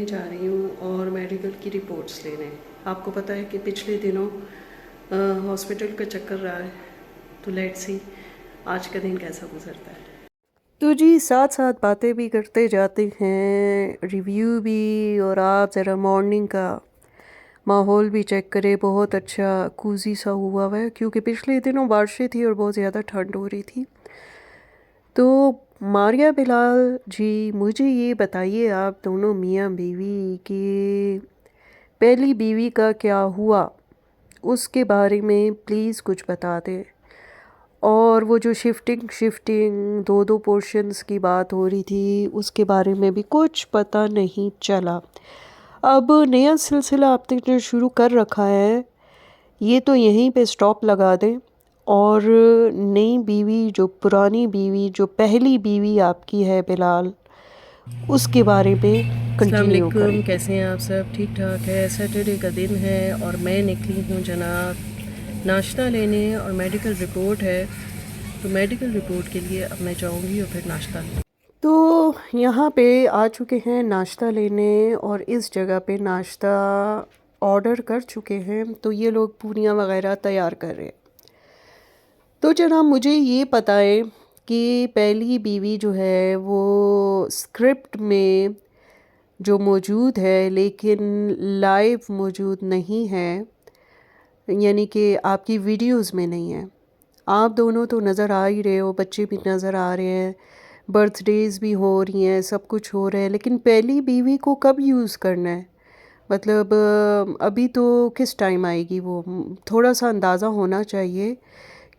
جا رہی ہوں اور میڈیکل کی رپورٹس لینے. آپ کو پتہ ہے کہ پچھلے دنوں ہاسپٹل کا چکر رہا ہے، تو لیٹ سی آج کا دن کیسا گزرتا ہے. تو جی ساتھ ساتھ باتیں بھی کرتے جاتے ہیں، ریویو بھی، اور آپ ذرا مارننگ کا ماحول بھی چیک کرے. بہت اچھا کوزی سا ہوا ہے کیونکہ پچھلے دنوں بارشیں تھی اور بہت زیادہ ٹھنڈ ہو رہی تھی. تو ماریہ بلال جی مجھے یہ بتائیے، آپ دونوں میاں بیوی کہ پہلی بیوی کا کیا ہوا، اس کے بارے میں پلیز کچھ بتا دیں. اور وہ جو شفٹنگ دو پورشنز کی بات ہو رہی تھی اس کے بارے میں بھی کچھ پتہ نہیں چلا. اب نیا سلسلہ آپ نے جو شروع کر رکھا ہے یہ تو یہیں پہ سٹاپ لگا دیں، اور نئی بیوی جو پرانی بیوی جو پہلی بیوی آپ کی ہے بلال، اس کے بارے میں السلام کنٹینیو کریں. علیکم، کیسے ہیں آپ سب؟ ٹھیک ٹھاک ہے. سیٹرڈے کا دن ہے اور میں نکلی ہوں جناب ناشتہ لینے، اور میڈیکل رپورٹ ہے، تو میڈیکل رپورٹ کے لیے اب میں جاؤں گی اور پھر ناشتہ لوں. تو یہاں پہ آ چکے ہیں ناشتہ لینے، اور اس جگہ پہ ناشتہ آرڈر کر چکے ہیں، تو یہ لوگ پوریاں وغیرہ تیار کر رہے ہیں. تو جناب مجھے یہ بتائیں کہ پہلی بیوی جو ہے وہ اسکرپٹ میں جو موجود ہے لیکن لائیو موجود نہیں ہے، یعنی کہ آپ کی ویڈیوز میں نہیں ہے. آپ دونوں تو نظر آ ہی رہے ہو، بچے بھی نظر آ رہے ہیں، برتھ ڈیز بھی ہو رہی ہیں، سب کچھ ہو رہا ہے، لیکن پہلی بیوی کو کب یوز کرنا ہے؟ مطلب ابھی تو کس ٹائم آئے گی وہ؟ تھوڑا سا اندازہ ہونا چاہیے،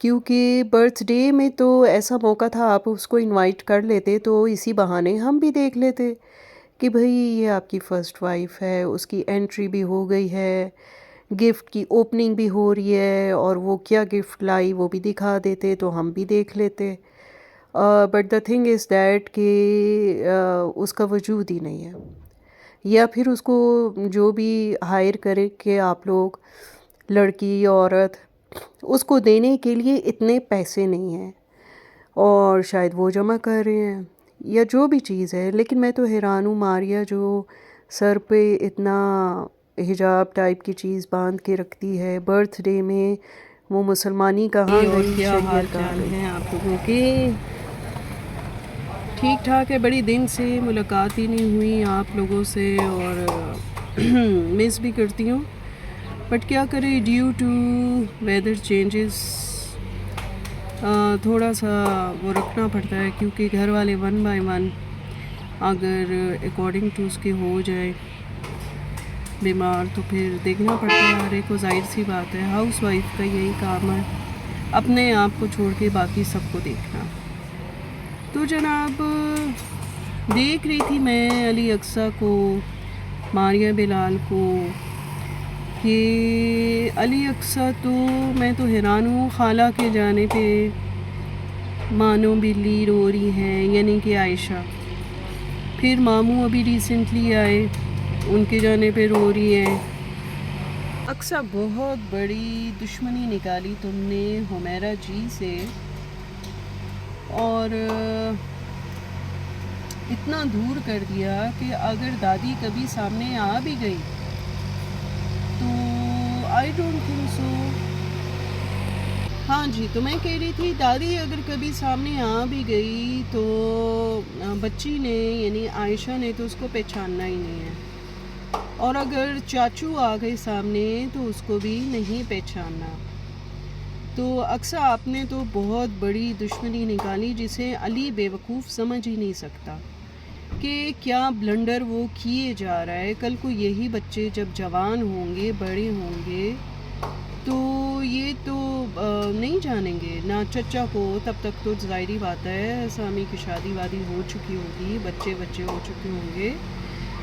کیونکہ برتھ ڈے میں تو ایسا موقع تھا آپ اس کو انوائٹ کر لیتے تو اسی بہانے ہم بھی دیکھ لیتے کہ بھئی یہ آپ کی فرسٹ وائف ہے، اس کی انٹری بھی ہو گئی ہے، گفٹ کی اوپننگ بھی ہو رہی ہے، اور وہ کیا گفٹ لائی وہ بھی دکھا دیتے تو ہم بھی دیکھ لیتے. But the thing is that کہ اس کا وجود ہی نہیں ہے، یا پھر اس کو جو بھی ہائر کرے کہ آپ لوگ لڑکی عورت اس کو دینے کے لیے اتنے پیسے نہیں ہیں، اور شاید وہ جمع کر رہے ہیں یا جو بھی چیز ہے. لیکن میں تو حیران ہوں ماریہ جو سر پہ اتنا حجاب ٹائپ کی چیز باندھ کے رکھتی ہے برتھ ڈے میں، وہ مسلمانی کہاں اور گئی، کیا حال شریعت کہاں چال گئی؟ ہیں آپ لوگوں کے؟ ٹھیک ٹھاک ہے. بڑی دن سے ملاقات ہی نہیں ہوئی آپ لوگوں سے، اور مس بھی کرتی ہوں، بٹ کیا کریں، ڈیو ٹو ویدر چینجز تھوڑا سا وہ رکھنا پڑتا ہے، کیونکہ گھر والے ون بائی ون اگر اکارڈنگ ٹو اس کے ہو جائے بیمار تو پھر دیکھنا پڑتا ہے ہر ایک کو. ظاہر سی بات ہے، ہاؤس وائف کا یہی کام ہے، اپنے آپ کو چھوڑ کے باقی سب کو دیکھنا. تو جناب دیکھ رہی تھی میں علی اقصیٰ کو، ماریہ بلال کو، کہ علی اقصیٰ تو میں تو حیران ہوں، خالہ کے جانے پہ مانو بلی رو رہی ہیں، یعنی کہ عائشہ. پھر ماموں ابھی ریسنٹلی آئے، ان کے جانے پہ رو رہی ہیں. اقصیٰ بہت بڑی دشمنی نکالی تم نے حمیرہ جی سے، اور اتنا دور کر دیا کہ اگر دادی کبھی سامنے آ بھی گئی تو آئی ڈونٹ تھنک سو. ہاں جی، تو میں کہہ رہی تھی دادی اگر کبھی سامنے آ بھی گئی تو بچی نے یعنی عائشہ نے تو اس کو پہچاننا ہی نہیں ہے، اور اگر چاچو آ گئے سامنے تو اس کو بھی نہیں پہچاننا. تو اقصیٰ آپ نے تو بہت بڑی دشمنی نکالی جسے علی بیوقوف سمجھ ہی نہیں سکتا کہ کیا بلنڈر وہ کیے جا رہا ہے. کل کو یہی بچے جب جوان ہوں گے، بڑے ہوں گے، تو یہ تو نہیں جانیں گے نہ چچا کو. تب تک تو ظاہری بات ہے سامی کی شادی وادی ہو چکی ہوگی، بچے ہو چکے ہوں گے،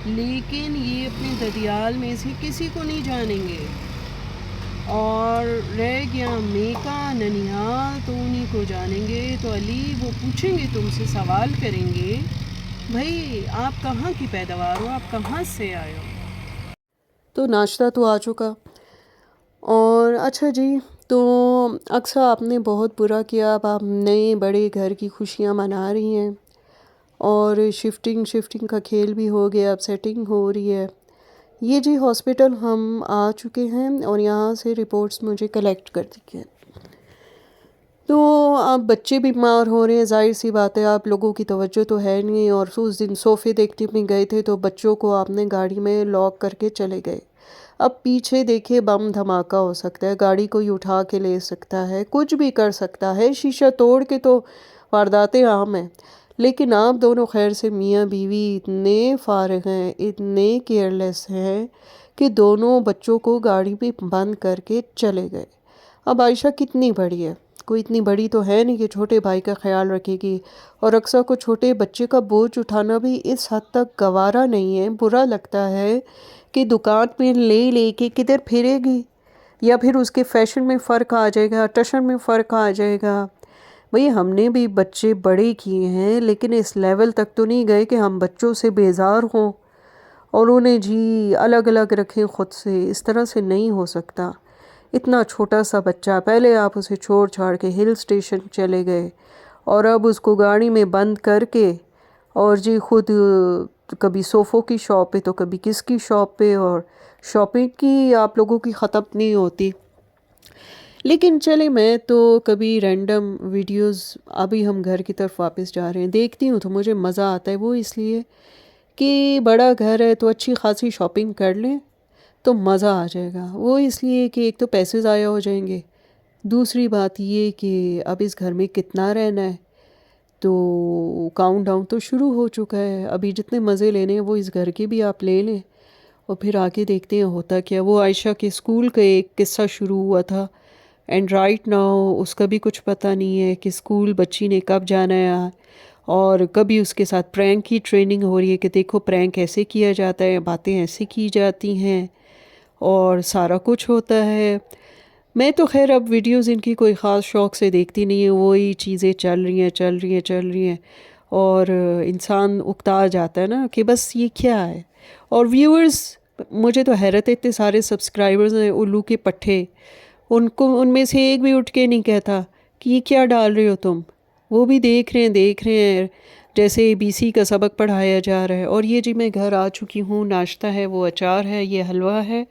لیکن یہ اپنے ددیال میں سے کسی کو نہیں جانیں گے. اور رہ گیا میکا ننیال تو انہی کو جانیں گے. تو علی وہ پوچھیں گے، تم سے سوال کریں گے، بھائی آپ کہاں کی پیداوار ہو، آپ کہاں سے آئے ہو؟ تو ناشتہ تو آ چکا. اور اچھا جی، تو اقصیٰ آپ نے بہت برا کیا. اب آپ نئے بڑے گھر کی خوشیاں منا رہی ہیں، اور شفٹنگ کا کھیل بھی ہو گیا، اب سیٹنگ ہو رہی ہے۔ یہ جی ہاسپٹل ہم آ چکے ہیں اور یہاں سے رپورٹس مجھے کلیکٹ کر دی ہیں۔ تو اب بچے بیمار ہو رہے ہیں، ظاہر سی بات ہے، آپ لوگوں کی توجہ تو ہے نہیں، اور اس دن صوفے دیکھنے میں گئے تھے تو بچوں کو آپ نے گاڑی میں لاک کر کے چلے گئے۔ اب پیچھے دیکھے بم دھماکہ ہو سکتا ہے، گاڑی کوئی اٹھا کے لے سکتا ہے، کچھ بھی کر سکتا ہے، شیشہ توڑ کے تو وارداتیں عام ہیں۔ لیکن آپ دونوں خیر سے میاں بیوی اتنے فارغ ہیں، اتنے کیئرلیس ہیں کہ دونوں بچوں کو گاڑی میں بند کر کے چلے گئے۔ اب عائشہ کتنی بڑی ہے، کوئی اتنی بڑی تو ہے نہیں کہ چھوٹے بھائی کا خیال رکھے گی، اور اکثر کو چھوٹے بچے کا بوجھ اٹھانا بھی اس حد تک گوارا نہیں ہے، برا لگتا ہے کہ دکان پہ لے کے کدھر پھرے گی، یا پھر اس کے فیشن میں فرق آ جائے گا، ٹشن میں فرق آ جائے گا۔ بھئی ہم نے بھی بچے بڑے کیے ہیں، لیکن اس لیول تک تو نہیں گئے کہ ہم بچوں سے بیزار ہوں اور انہیں جی الگ الگ رکھیں خود سے، اس طرح سے نہیں ہو سکتا۔ اتنا چھوٹا سا بچہ، پہلے آپ اسے چھوڑ چھاڑ کے ہل سٹیشن چلے گئے، اور اب اس کو گاڑی میں بند کر کے اور جی خود کبھی صوفوں کی شاپ پہ تو کبھی کس کی شاپ پہ، اور شاپنگ کی آپ لوگوں کی ختم نہیں ہوتی۔ لیکن چلے میں تو کبھی رینڈم ویڈیوز، ابھی ہم گھر کی طرف واپس جا رہے ہیں، دیکھتی ہوں تو مجھے مزہ آتا ہے، وہ اس لیے کہ بڑا گھر ہے تو اچھی خاصی شاپنگ کر لیں تو مزہ آ جائے گا، وہ اس لیے کہ ایک تو پیسے ضائع ہو جائیں گے، دوسری بات یہ کہ اب اس گھر میں کتنا رہنا ہے، تو کاؤنٹ ڈاؤن تو شروع ہو چکا ہے، ابھی جتنے مزے لینے ہیں وہ اس گھر کے بھی آپ لے لیں، اور پھر آگے دیکھتے ہیں ہوتا کیا۔ وہ عائشہ کے اسکول کا ایک قصہ شروع ہوا تھا، اینڈ رائٹ ناؤ اس کا بھی کچھ پتہ نہیں ہے کہ اسکول بچی نے کب جانا ہے، اور کبھی اس کے ساتھ پرینک کی ٹریننگ ہو رہی ہے کہ دیکھو پرینک ایسے کیا جاتا ہے، باتیں ایسے کی جاتی ہیں، اور سارا کچھ ہوتا ہے۔ میں تو خیر اب ویڈیوز ان کی کوئی خاص شوق سے دیکھتی نہیں ہے، وہی چیزیں چل رہی ہیں، اور انسان اکتا جاتا ہے نا کہ بس یہ کیا ہے۔ اور ویورز، مجھے تو حیرت ہے، اتنے سارے سبسکرائبرز ہیں الو کے پٹھے، ان میں سے ایک بھی اٹھ کے نہیں کہتا کہ یہ کیا ڈال رہے ہو تم، وہ بھی دیکھ رہے ہیں جیسے ABC کا سبق پڑھایا جا رہا ہے۔ اور یہ جی میں گھر آ چکی ہوں، ناشتہ ہے، وہ اچار ہے، یہ حلوہ ہے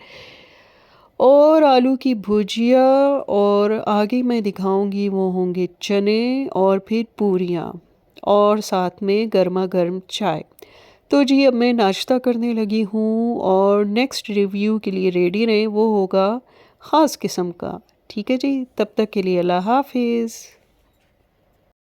اور آلو کی بھجیا، اور آگے میں دکھاؤں گی وہ ہوں گے چنے اور پھر پوریاں، اور ساتھ میں گرما گرم چائے۔ تو جی اب میں ناشتہ کرنے لگی ہوں، اور نیکسٹ ریویو کے لیے ریڈی رہیں، وہ ہوگا خاص قسم کا۔ ٹھیک ہے جی، تب تک کے لیے اللہ حافظ۔